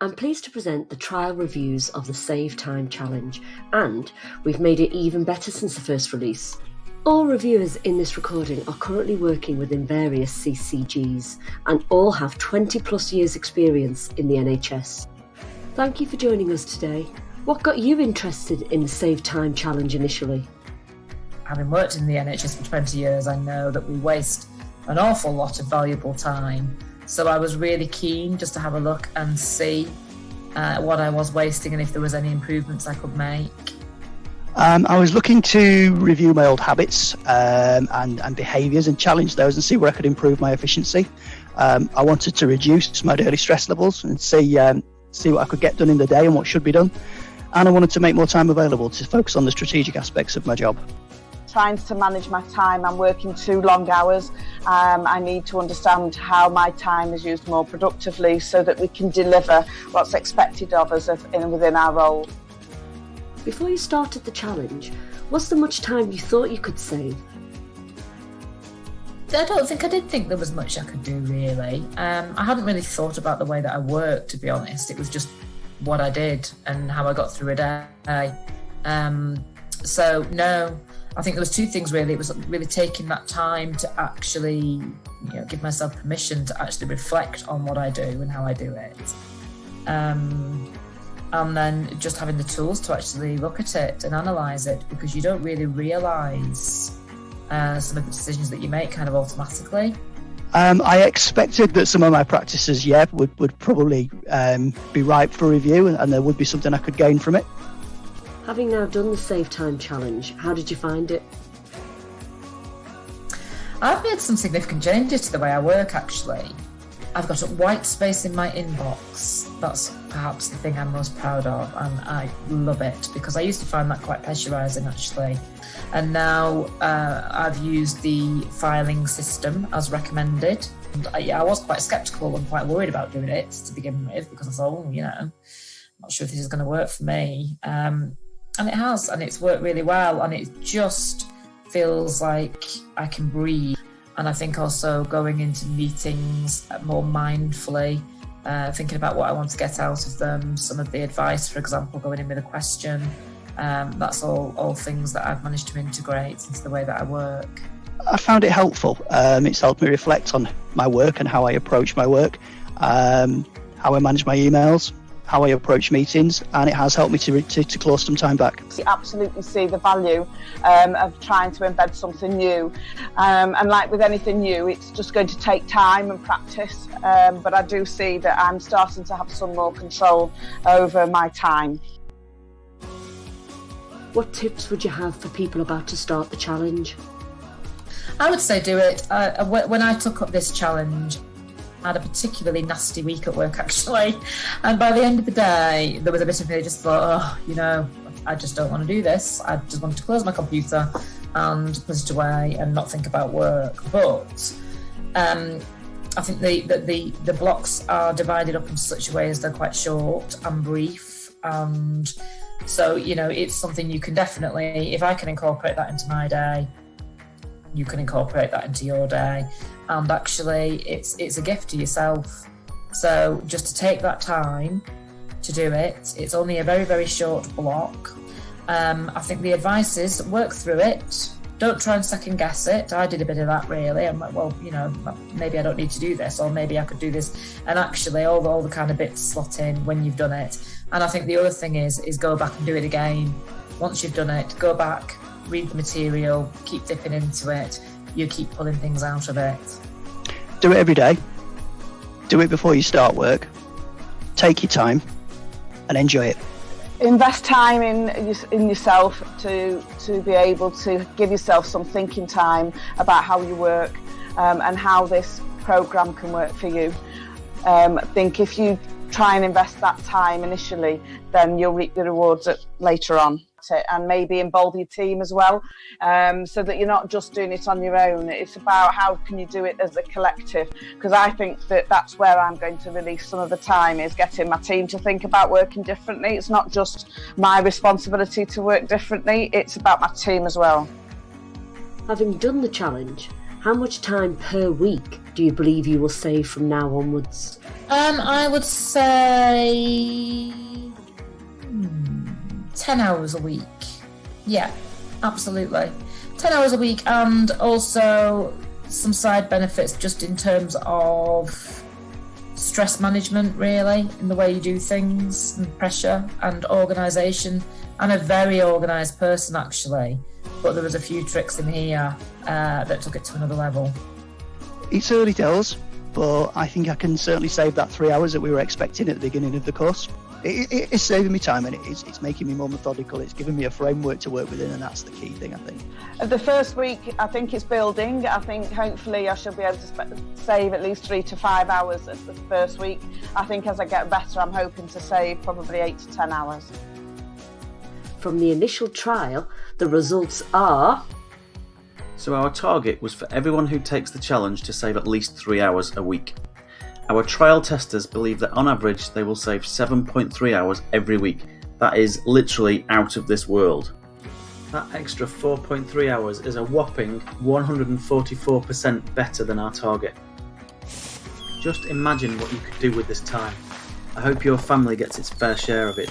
I'm pleased to present the trial reviews of the Save Time Challenge, and we've made it even better since the first release. All reviewers in this recording are currently working within various CCGs and all have 20 plus years experience in the NHS. Thank you for joining us today. What got you interested in the Save Time Challenge initially? Having worked in the NHS for 20 years, I know that we waste an awful lot of valuable time. So I was really keen just to have a look and see what I was wasting and if there was any improvements I could make. I was looking to review my old habits and behaviours and challenge those and see where I could improve my efficiency. I wanted to reduce my daily stress levels and see what I could get done in the day and what should be done. And I wanted to make more time available to focus on the strategic aspects of my job. Trying to manage my time, I'm working too long hours. I need to understand how my time is used more productively so that we can deliver what's expected of us within our role. Before you started the challenge, was there much time you thought you could save? I don't think I did think there was much I could do, really. I hadn't really thought about the way that I worked, to be honest. It was just what I did and how I got through a day. So, no, I think there was two things, really. It was really taking that time to actually give myself permission to actually reflect on what I do and how I do it. And then just having the tools to actually look at it and analyse it, because you don't really realise some of the decisions that you make kind of automatically. I expected that some of my practices, would probably be ripe for review and there would be something I could gain from it. Having now done the Save Time Challenge, how did you find it? I've made some significant changes to the way I work, actually. I've got a white space in my inbox. That's perhaps the thing I'm most proud of, and I love it because I used to find that quite pressurising, actually. And now I've used the filing system as recommended. And I was quite sceptical and quite worried about doing it to begin with because I thought, not sure if this is going to work for me. And it has, and it's worked really well, and it just feels like I can breathe. And I think also going into meetings more mindfully, thinking about what I want to get out of them, some of the advice, for example, going in with a question, that's all things that I've managed to integrate into the way that I work. I found it helpful. It's helped me reflect on my work and how I approach my work, how I manage my emails, how I approach meetings, and it has helped me to claw some time back. You absolutely see the value of trying to embed something new, and like with anything new, it's just going to take time and practice, but I do see that I'm starting to have some more control over my time. What tips would you have for people about to start the challenge? I would say do it. When I took up this challenge, I had a particularly nasty week at work, actually, and by the end of the day there was a bit of me just thought, I just don't want to do this. I just wanted to close my computer and put it away and not think about work. But I think the blocks are divided up in such a way as they're quite short and brief, and so it's something you can definitely, if I can incorporate that into my day, you can incorporate that into your day. And actually it's a gift to yourself. So just to take that time to do it, it's only a very, very short block. I think the advice is work through it. Don't try and second guess it. I did a bit of that, really. I'm like, well, maybe I don't need to do this, or maybe I could do this. And actually all the kind of bits slot in when you've done it. And I think the other thing is go back and do it again. Once you've done it, go back, read the material, keep dipping into it. You keep pulling things out of it. Do it every day. Do it before you start work. Take your time and enjoy it. Invest time in yourself to be able to give yourself some thinking time about how you work and how this programme can work for you. I think if you try and invest that time initially, then you'll reap the rewards later on. And maybe involve your team as well, so that you're not just doing it on your own. It's about how can you do it as a collective, because I think that that's where I'm going to release some of the time, is getting my team to think about working differently. It's not just my responsibility to work differently, it's about my team as well. Having done the challenge, how much time per week do you believe you will save from now onwards? I would say 10 hours a week. Yeah, absolutely. 10 hours a week, and also some side benefits just in terms of stress management, really, in the way you do things, and pressure and organisation. I'm a very organised person, actually, but there was a few tricks in here that took it to another level. It's early days, but I think I can certainly save that 3 hours that we were expecting at the beginning of the course. It is saving me time, and it's making me more methodical. It's giving me a framework to work within, and that's the key thing, I think. The first week, I think it's building. I think hopefully I should be able to save at least 3 to 5 hours at the first week. I think as I get better, I'm hoping to save probably 8 to 10 hours. From the initial trial, the results are... So our target was for everyone who takes the challenge to save at least 3 hours a week. Our trial testers believe that on average they will save 7.3 hours every week. That is literally out of this world. That extra 4.3 hours is a whopping 144% better than our target. Just imagine what you could do with this time. I hope your family gets its fair share of it.